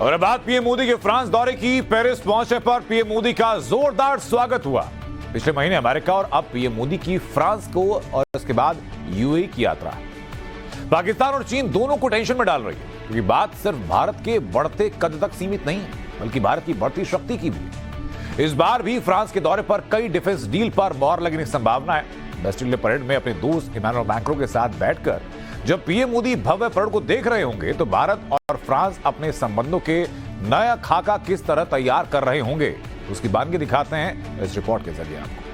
और अब बात पीएम मोदी के फ्रांस दौरे की। पेरिस पहुंचने पर पीएम मोदी का जोरदार स्वागत हुआ। पिछले महीने अमेरिका और अब पीएम मोदी की फ्रांस को और उसके बाद यूएई की यात्रा। पाकिस्तान और चीन दोनों को टेंशन में डाल रही है, क्योंकि बात सिर्फ भारत के बढ़ते कद तक सीमित नहीं है, बल्कि भारत की बढ़ती शक्ति की भी। इस बार भी फ्रांस के दौरे पर कई डिफेंस डील पर मोहर लगने की संभावना है। बेस्टिल डे परेड में अपने दोस्त इमैनुअल मैक्रों के साथ बैठकर जब पीएम मोदी भव्य परेड को देख रहे होंगे, तो भारत और फ्रांस अपने संबंधों के नया खाका किस तरह तैयार कर रहे होंगे, उसकी बानगी दिखाते हैं इस रिपोर्ट के जरिए आपको।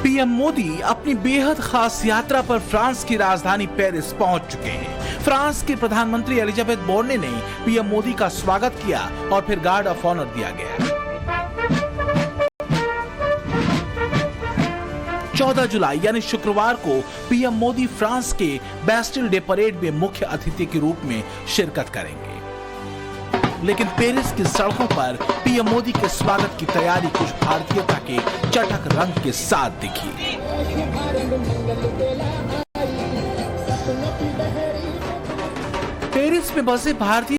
पीएम मोदी अपनी बेहद खास यात्रा पर फ्रांस की राजधानी पेरिस पहुंच चुके हैं। फ्रांस के प्रधानमंत्री एलिजाबेथ बोर्ने ने पीएम मोदी का स्वागत किया और फिर गार्ड ऑफ ऑनर दिया गया। 14 जुलाई यानी शुक्रवार को पीएम मोदी फ्रांस के बेस्टिल डे परेड में मुख्य अतिथि के रूप में शिरकत करेंगे। लेकिन पेरिस की सड़कों पर पीएम मोदी के स्वागत की तैयारी कुछ भारतीयता के चटक रंग के साथ दिखी। पेरिस में बसे भारतीय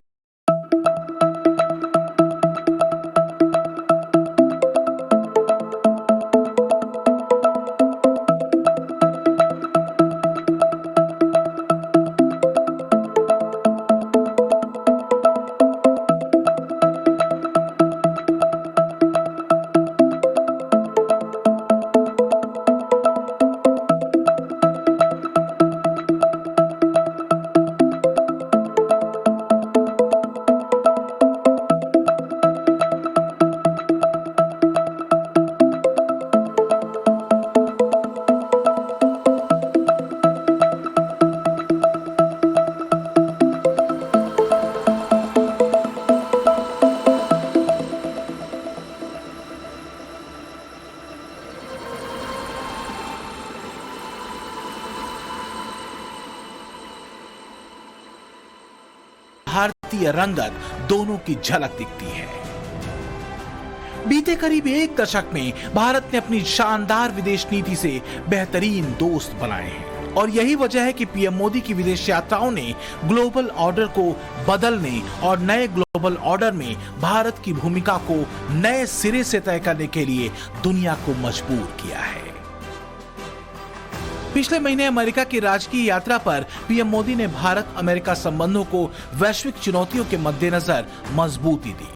भारतीय रंगत दोनों की झलक दिखती है। बीते करीब एक दशक में भारत ने अपनी शानदार विदेश नीति से बेहतरीन दोस्त बनाए हैं और यही वजह है कि पीएम मोदी की विदेश यात्राओं ने ग्लोबल ऑर्डर को बदलने और नए ग्लोबल ऑर्डर में भारत की भूमिका को नए सिरे से तय करने के लिए दुनिया को मजबूर किया है। पिछले महीने अमेरिका की राजकीय यात्रा पर पीएम मोदी ने भारत अमेरिका संबंधों को वैश्विक चुनौतियों के मद्देनजर मजबूती दी,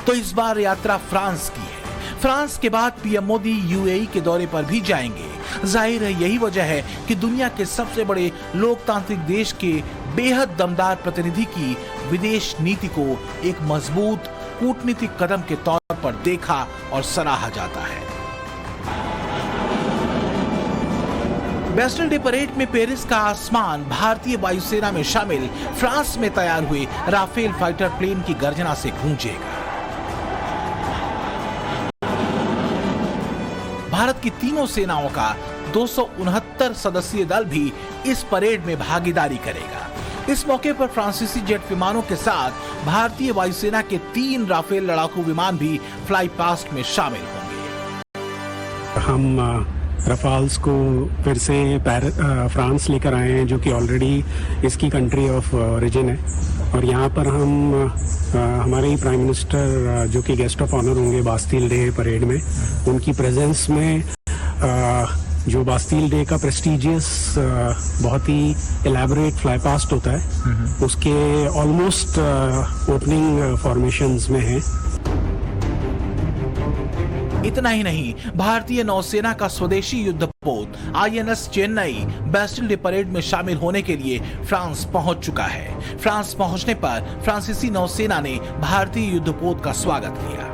तो इस बार यात्रा फ्रांस की है। फ्रांस के बाद पीएम मोदी यूएई के दौरे पर भी जाएंगे। जाहिर है यही वजह है कि दुनिया के सबसे बड़े लोकतांत्रिक देश के बेहद दमदार प्रतिनिधि की विदेश नीति को एक मजबूत कूटनीतिक कदम के तौर पर देखा और सराहा जाता है। बेस्टिल डे परेड में पेरिस का आसमान भारतीय वायुसेना में शामिल फ्रांस में तैयार हुए राफेल फाइटर प्लेन की गर्जना से गूंजेगा। भारत की तीनों सेनाओं का 269 सदस्यीय दल भी इस परेड में भागीदारी करेगा। इस मौके पर फ्रांसीसी जेट विमानों के साथ भारतीय वायुसेना के 3 राफेल लड़ाकू विमान भी फ्लाई पास्ट में शामिल होंगे। हम रफाल्स को फिर से फ्रांस लेकर आए हैं, जो कि ऑलरेडी इसकी कंट्री ऑफ ओरिजिन है, और यहाँ पर हम हमारे ही प्राइम मिनिस्टर जो कि गेस्ट ऑफ ऑनर होंगे बास्टिल डे परेड में, उनकी प्रेजेंस में जो बास्टिल डे का प्रेस्टिजियस बहुत ही एलैबोरेट फ्लाई पास्ट होता है, उसके ऑलमोस्ट ओपनिंग फॉर्मेशंस में है। इतना ही नहीं, भारतीय नौसेना का स्वदेशी युद्धपोत INS Chennai Bastille day parade में शामिल होने के लिए फ्रांस पहुंच चुका है। फ्रांस पहुंचने पर फ्रांसीसी नौसेना ने भारतीय युद्धपोत का स्वागत किया।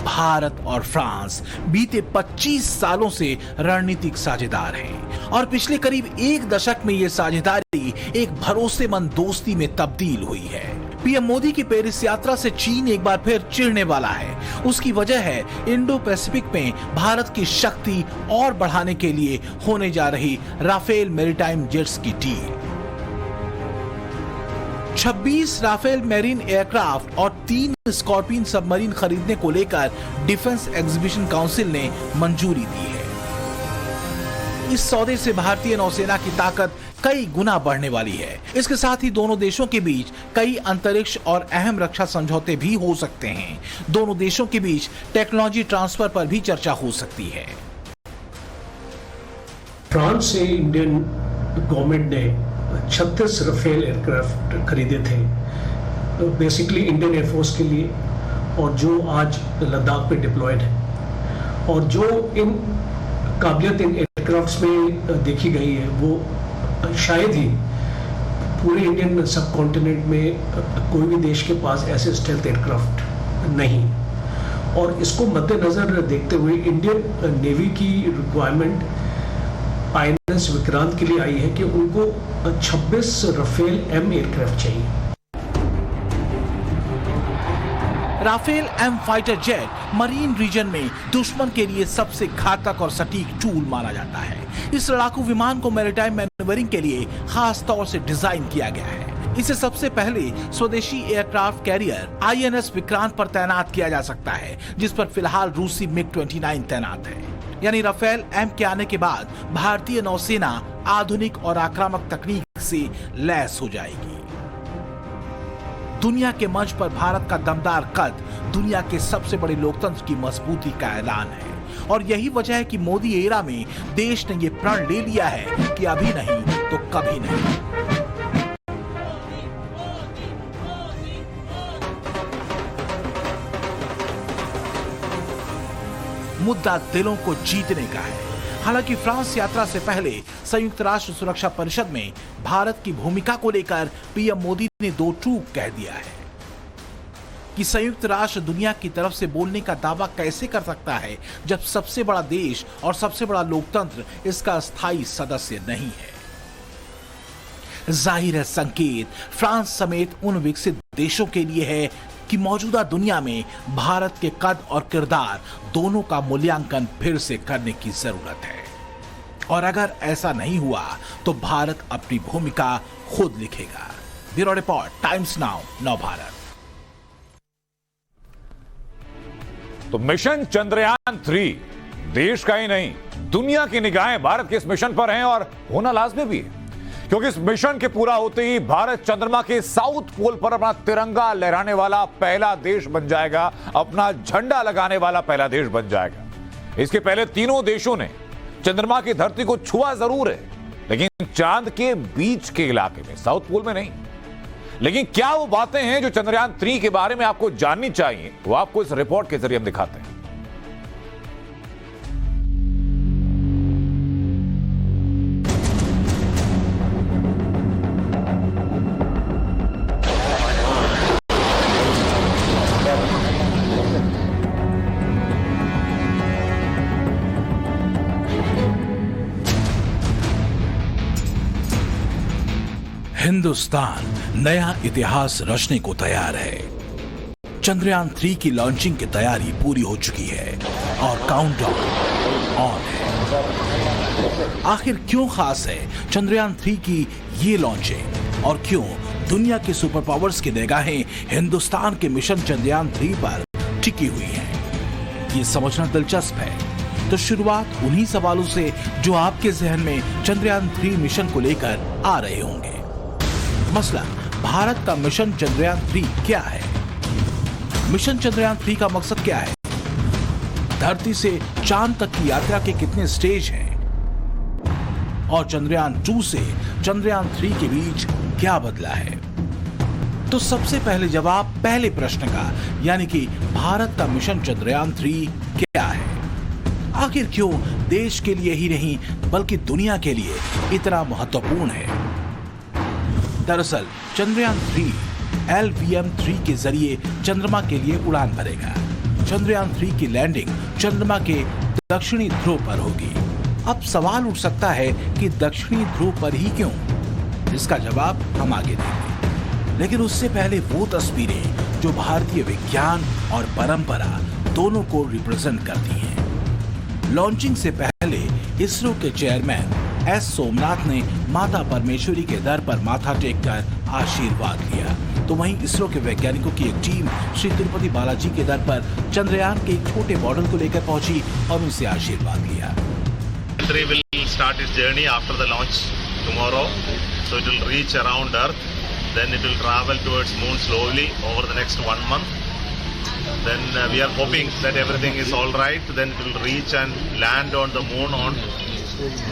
भारत और फ्रांस बीते 25 सालों से रणनीतिक साझेदार हैं और पिछले करीब एक दशक में यह साझेदारी एक भरोसेमंद दोस्ती में तब्दील हुई है। पीएम मोदी की पेरिस यात्रा से चीन एक बार फिर चिढ़ने वाला है। उसकी वजह है इंडो पैसिफिक में भारत की शक्ति और बढ़ाने के लिए होने जा रही राफेल मैरीटाइम जेट्स की डील। 26 राफेल मैरीन एयरक्राफ्ट और 3 स्कॉर्पियन सबमरीन खरीदने को लेकर डिफेंस एग्जीबिशन काउंसिल ने मंजूरी दी है। इस सौदे से भारतीय नौसेना की ताकत कई गुना बढ़ने वाली है। इसके साथ ही दोनों देशों के बीच कई अंतरिक्ष और अहम रक्षा समझौते भी हो सकते हैं। दोनों देशों के बीच टेक्नोलॉजी ट्रांसफर पर भी चर्चा हो सकती है। फ्रांस से इंडियन गवर्नमेंट ने 36 राफेल एयरक्राफ्ट खरीदे थे, बेसिकली इंडियन एयरफोर्स के लिए, और जो आज लद्दाख पे डिप्लॉयड है। और जो इन काबिलियत इन एयरक्राफ्ट्स में देखी गई है वो शायद ही पूरे इंडियन सब कॉन्टिनेंट में कोई भी देश के पास ऐसे स्टेल्थ एयरक्राफ्ट नहीं। और इसको मद्देनजर देखते हुए इंडियन नेवी की रिक्वायरमेंट INS विक्रांत के लिए आई है कि उनको 26 राफेल M एयरक्राफ्ट चाहिए। Rafale M fighter jet marine region में दुश्मन के लिए सबसे घातक और सटीक टूल माना जाता है। इस लड़ाकू विमान को मैरीटाइम मैन्यूवरिंग के लिए खास तौर से डिजाइन किया गया है। इसे सबसे पहले स्वदेशी एयरक्राफ्ट कैरियर INS विक्रांत पर तैनात किया जा सकता है, जिस पर फिलहाल रूसी MiG-29 तैनात है। यानी राफेल M के आने के बाद भारतीय नौसेना आधुनिक और आक्रामक तकनीक से लैस हो जाएगी। दुनिया के मंच पर भारत का दमदार कद दुनिया के सबसे बड़े लोकतंत्र की मजबूती का ऐलान है। और यही वजह है कि मोदी एरा में देश ने यह प्रण ले लिया है कि अभी नहीं तो कभी नहीं। मुद्दा दिलों को जीतने का है। हालांकि फ्रांस यात्रा से पहले संयुक्त राष्ट्र सुरक्षा परिषद में भारत की भूमिका को लेकर पीएम मोदी ने दो टूक कह दिया है कि संयुक्त राष्ट्र दुनिया की तरफ से बोलने का दावा कैसे कर सकता है जब सबसे बड़ा देश और सबसे बड़ा लोकतंत्र इसका स्थायी सदस्य नहीं है। जाहिर है संकेत फ्रांस समेत उन विकसित देशों के लिए है कि मौजूदा दुनिया में भारत के कद और किरदार दोनों का मूल्यांकन फिर से करने की जरूरत है। और अगर ऐसा नहीं हुआ तो भारत अपनी भूमिका खुद लिखेगा। Bureau report, times now, Navbharat. तो मिशन चंद्रयान 3 देश का ही नहीं, दुनिया की निगाहें भारत के इस मिशन पर हैं और होना लाजमी भी है, क्योंकि इस मिशन के पूरा होते ही भारत चंद्रमा के साउथ पोल पर अपना तिरंगा लहराने वाला पहला देश बन जाएगा, अपना झंडा लगाने वाला पहला देश बन जाएगा। इसके पहले तीनों देशों ने चंद्रमा की धरती को छुआ जरूर है, लेकिन चांद के बीच के इलाके में, साउथ पोल में नहीं। लेकिन क्या वो बातें हैं जो चंद्रयान 3 के बारे में आपको जाननी चाहिए, वो आपको इस रिपोर्ट के जरिए हम दिखाते हैं। हिंदुस्तान नया इतिहास रचने को तैयार है। चंद्रयान 3 की लॉन्चिंग की तैयारी पूरी हो चुकी है और काउंटडाउन ऑन है। आखिर क्यों खास है चंद्रयान 3 की ये लॉन्चिंग और क्यों दुनिया के सुपर पावर्स की निगाहें हिंदुस्तान के मिशन चंद्रयान 3 पर टिकी हुई हैं? ये समझना दिलचस्प है। तो शुरुआत उन्हीं सवालों से जो आपके जहन में चंद्रयान 3 मिशन को लेकर आ रहे होंगे। मसला भारत का मिशन चंद्रयान 3 क्या है? मिशन चंद्रयान 3 का मकसद क्या है? धरती से चांद तक की यात्रा के कितने स्टेज हैं? और चंद्रयान 2 से चंद्रयान 3 के बीच क्या बदला है? तो सबसे पहले जवाब पहले प्रश्न का, यानी कि भारत का मिशन चंद्रयान 3 क्या है? आखिर क्यों देश के लिए ही नहीं बल्कि दुनिया के लिए इतना महत्वपूर्ण है? दरअसल चंद्रयान 3 LVM-3 के जरिए चंद्रमा के लिए उड़ान भरेगा। चंद्रयान 3 की लैंडिंग चंद्रमा के दक्षिणी ध्रुव पर होगी। अब सवाल उठ सकता है कि दक्षिणी ध्रुव पर ही क्यों? इसका जवाब हम आगे देंगे। लेकिन उससे पहले वो तस्वीरें जो भारतीय विज्ञान और परंपरा दोनों को रिप्रेजेंट करती हैं। लॉन्चिंग से पहले इसरो के चेयरमैन एस सोमनाथ ने माता परमेश्वरी के दर पर माथा टेककर आशीर्वाद लिया, तो वहीं इसरो के वैज्ञानिकों की एक टीम श्री तिरुपति बालाजी के दर पर चंद्रयान के एक छोटे मॉडल को लेकर पहुंची और उनसे आशीर्वाद लिया। Chandrayaan will start its journey after the launch tomorrow, so it will reach around Earth, then it will travel towards Moon slowly over the next 1 month. Then we are hoping that everything is all right. Then it will reach and land on the Moon on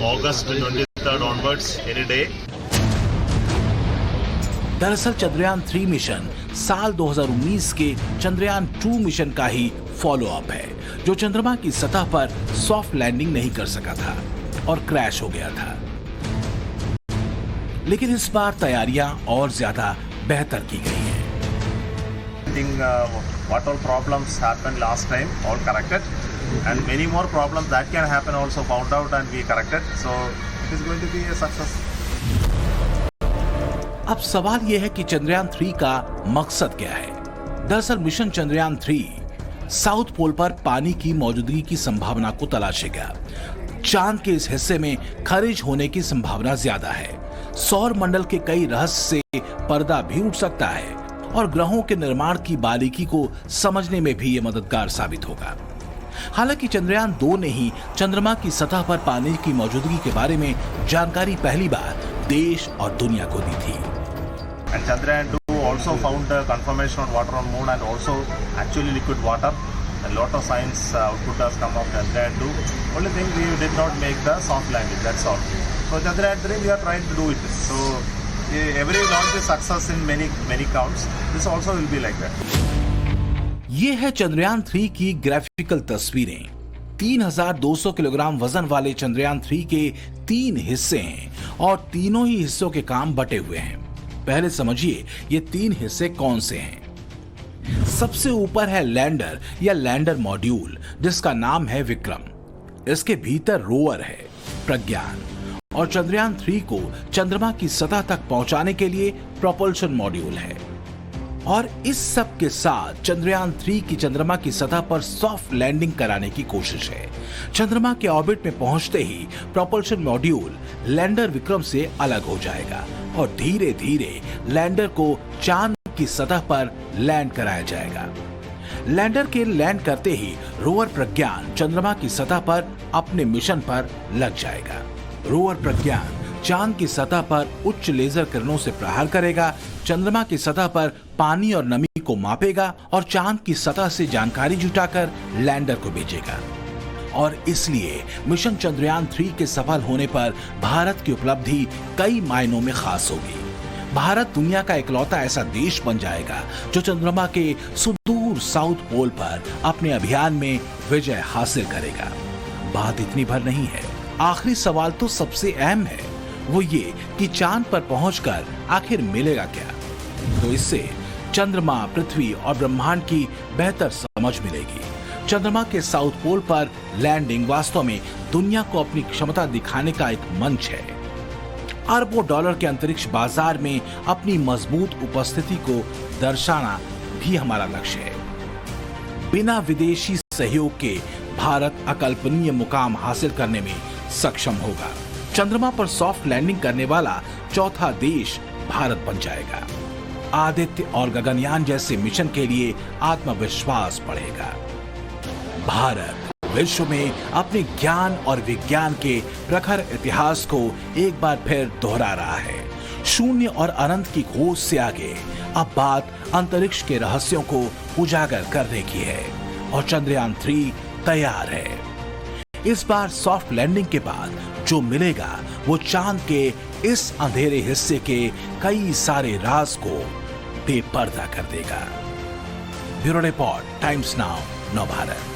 August 23rd onwards, any day. दरअसल Chandrayaan 3 mission साल 2019 के Chandrayaan 2 mission का ही follow up है, जो चंद्रमा की सतह पर सॉफ्ट लैंडिंग नहीं कर सका था और क्रैश हो गया था। लेकिन इस बार तैयारियां और ज्यादा बेहतर की गई हैं। I think what all problems happened last time, all corrected, and many more problems that can happen also found out and be corrected. So it is going to be a success. अब सवाल यह है कि चंद्रयान 3 का मकसद क्या है। दरअसल मिशन चंद्रयान 3 साउथ पोल पर पानी की मौजूदगी की संभावना को तलाशेगा। चांद के इस हिस्से में खनिज होने की संभावना ज्यादा है। सौर मंडल के कई रहस्य से पर्दा भी उठ सकता है और ग्रहों के निर्माण की बारीकी को समझने में भी ये मददगार साबित होगा। हालांकि चंद्रयान 2 ने ही चंद्रमा की सतह पर पानी की मौजूदगी के बारे में जानकारी पहली बार देश और दुनिया को दी थी। And Chandrayaan 2 also found confirmation on water on Moon and also actually liquid water. A lot of science output has come of Chandrayaan 2. Only thing we did not make the soft landing. That's all. So Chandrayaan 3 we are trying to do it. So every launch is success in many counts. This also will be like that. ये है चंद्रयान 3 की graphical तस्वीरें। 3200 kilogram वजन वाले चंद्रयान 3 के 3 हिस्से हैं और तीनों ही हिस्सों के काम बटे हुए हैं। पहले समझिए ये 3 हिस्से कौन से हैं। सबसे ऊपर है लैंडर या लैंडर मॉड्यूल, जिसका नाम है विक्रम। इसके भीतर रोवर है प्रज्ञान और चंद्रयान 3 को चंद्रमा की सतह तक पहुंचाने के लिए प्रोपल्शन मॉड्यूल है। और इस सब के साथ चंद्रयान 3 की चंद्रमा की सतह पर सॉफ्ट लैंडिंग कराने की कोशिश है। चंद्रमा के ऑर्बिट में पहुंचते ही प्रोपल्शन मॉड्यूल लैंडर विक्रम से अलग हो जाएगा और धीरे धीरे लैंडर को चांद की सतह पर लैंड कराया जाएगा। लैंडर के लैंड करते ही रोवर प्रज्ञान चंद्रमा की सतह पर अपने मिशन पर लग जाएगा। रोवर प्रज्ञान चांद की सतह पर उच्च लेजर किरणों से प्रहार करेगा, चंद्रमा की सतह पर पानी और नमी को मापेगा और चांद की सतह से जानकारी जुटाकर लैंडर को भेजेगा। और इसलिए मिशन चंद्रयान 3 के सफल होने पर भारत की उपलब्धि कई मायनों में खास होगी। भारत दुनिया का इकलौता ऐसा देश बन जाएगा जो चंद्रमा के सुदूर साउथ पोल पर अपने अभियान में विजय हासिल करेगा। बात इतनी भर नहीं है, आखिरी सवाल तो सबसे अहम है, वो ये कि चांद पर पहुंचकर आखिर मिलेगा क्या। तो इससे चंद्रमा, पृथ्वी और ब्रह्मांड की बेहतर समझ मिलेगी। चंद्रमा के साउथ पोल पर लैंडिंग वास्तव में दुनिया को अपनी क्षमता दिखाने का एक मंच है। अरबों डॉलर के अंतरिक्ष बाजार में अपनी मजबूत उपस्थिति को दर्शाना भी हमारा लक्ष्य है। बिना विदेशी सहयोग के भारत अकल्पनीय मुकाम हासिल करने में सक्षम होगा। चंद्रमा पर सॉफ्ट लैंडिंग करने वाला चौथा देश भारत बन जाएगा। आदित्य और गगनयान जैसे मिशन के लिए आत्मविश्वास बढ़ेगा। भारत विश्व में अपने ज्ञान और विज्ञान के प्रखर इतिहास को एक बार फिर दोहरा रहा है। शून्य और अनंत की खोज से आगे अब बात अंतरिक्ष के रहस्यों को उजागर करने की है और चंद्रयान 3 तैयार है। इस बार सॉफ्ट लैंडिंग के बाद जो मिलेगा वो चांद के इस अंधेरे हिस्से के कई सारे राज को बेपर्दा कर देगा। ब्यूरो रिपोर्ट, टाइम्स नाउ, नव भारत।